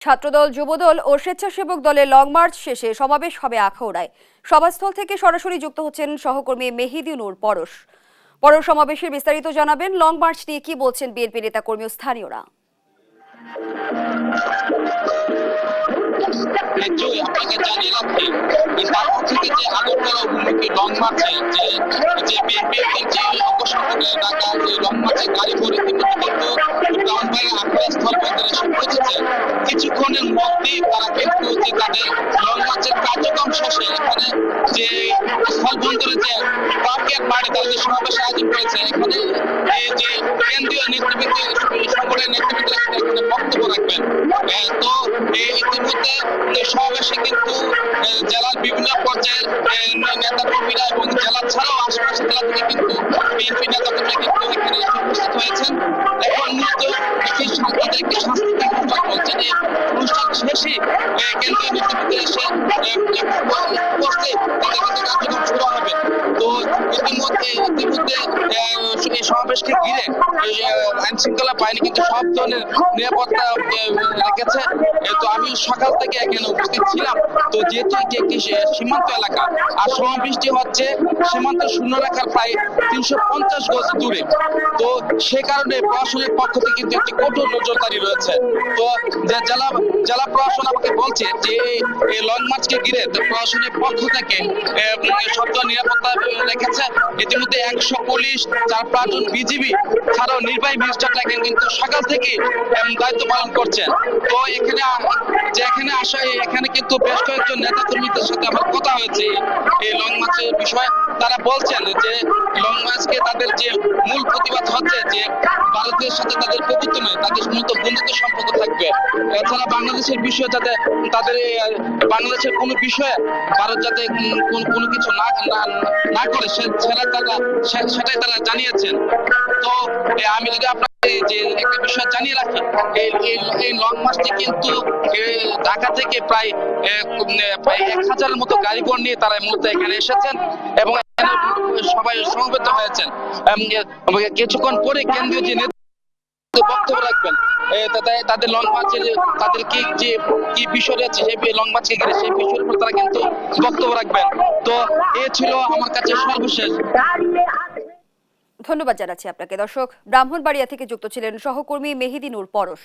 ছাত্রদল, যুবদল ও স্বেচ্ছাসেবক দলের long March শেষে সমাবেশ হবে আখাউড়ায়। সভাস্থল থেকে সরাসরি যুক্ত হচ্ছেন সহকর্মী মেহেদী নূর পরশ। সমাবেশের বিস্তারিত জানাবেন। লং মার্চ নিয়ে কি বলছেন বিএনপি নেতাকর্মী ও স্থানীয়রা? আপনাকে জানিয়ে রাখি ঢাকা থেকে যে আগরতলা অভিমুখী লং মার্চে যে বিএনপির যে অপসংখ্যকের ডাকা যে লং মার্চে গাড়ি করে কিন্তু ব্রাহ্মণবাড়িয়া আখড়া স্থল বন্দরে এসে পৌঁছেছে। কিছুক্ষণের মধ্যেই তারা কিন্তু যে তাদের লং মার্চের কার্যক্রম শেষে এখানে যে স্থল বন্দরে যে পার্কের বাড়ি তারা যে সমাবেশ আয়োজন করেছে, এখানে যে কেন্দ্রীয় নেতৃবৃন্দ সংগঠনের নেতৃবৃন্দ এখানে বক্তব্য রাখবেন। তো ইতিমধ্যে সমাবেশে কিন্তু জেলার বিভিন্ন পর্যায়ের নেতাকর্মীরা এবং জেলা ছাড়াও আশপাশের জেলা থেকে কিন্তু বিএনপি নেতাকর্মীরা কিন্তু এখানে উপস্থিত হয়েছেন। এখন মূলত একটি সাংস্কৃতিক অনুষ্ঠান হচ্ছে, যে অনুষ্ঠান শেষে কেন্দ্রীয় নেতৃবৃন্দ এসে উপস্থিত তাদের কিন্তু কার্যক্রম শুরু হবে। তো ইতিমধ্যে এই সমাবেশকে ঘিরে আইন শৃঙ্খলা বাহিনী কিন্তু সব ধরনের নিরাপত্তা রেখেছে। তো আমি সকাল থেকে এখানে উপস্থিত ছিলাম। তো যেহেতু একটি সীমান্ত এলাকা আর সমাবেশটি হচ্ছে সীমান্ত শূন্যরেখার প্রায় 350 গজ দূরে, তো সে কারণে প্রশাসনের পক্ষ থেকে কিন্তু একটি কঠোর নজরদারি রয়েছে। তো জেলা প্রশাসন আমাকে বলছে যে এই লং মার্চকে ঘিরে প্রশাসনের পক্ষ থেকে সব ধরনের নিরাপত্তা রেখেছে। ইতিমধ্যে 100 পুলিশ, 4 প্লাটুন বিজিবি ছাড়াও নির্বাহী ম্যাজিস্ট্রেটরা কিন্তু সকাল থেকে দায়িত্ব পালন করছেন। তো এখানে আসা এখানে কিন্তু বেশ কয়েকজন নেতা কর্মীদের সাথে আমার কথা হয়েছে এই লং মার্চের বিষয়ে। তারা বলছেন যে লং মার্চকে তাদের যে মূল প্রতিবাদ হচ্ছে যে ভারতের সাথে তাদের প্রভুত্ব নয়, তাদের মূলত বন্ধুত্ব সম্পর্ক থাকবে। এছাড়া বাংলাদেশের বিষয়ে যাতে তাদের বাংলাদেশের কোনো বিষয়ে ভারত যাতে কোনো কিছু না করে সেটাই তারা জানিয়েছেন। তো আমি যদি আপনাকে যে একটা বিষয় জানিয়ে রাখি, এই লং মার্চটি কিন্তু ঢাকা থেকে প্রায় 1000-এর মতো গাড়ি নিয়ে তারা মূলত এখানে এসেছেন এবং সবাই সমবেত হয়েছেন। কিছুক্ষণ পরে কেন্দ্রীয় যে বক্তব্য রাখবেন, তাদের লং মার্চের তাদের কি বিষয় রয়েছে সেই লং মার্চকে ঘিরে সেই বিষয়ের উপর তারা কিন্তু বক্তব্য রাখবেন। তো এ ছিল আমার কাছে সর্বশেষ। ধন্যবাদ জানাচ্ছি আপনাকে। দর্শক, ব্রাহ্মণবাড়িয়া থেকে যুক্ত ছিলেন সহকর্মী মেহেদী নূর পরশ।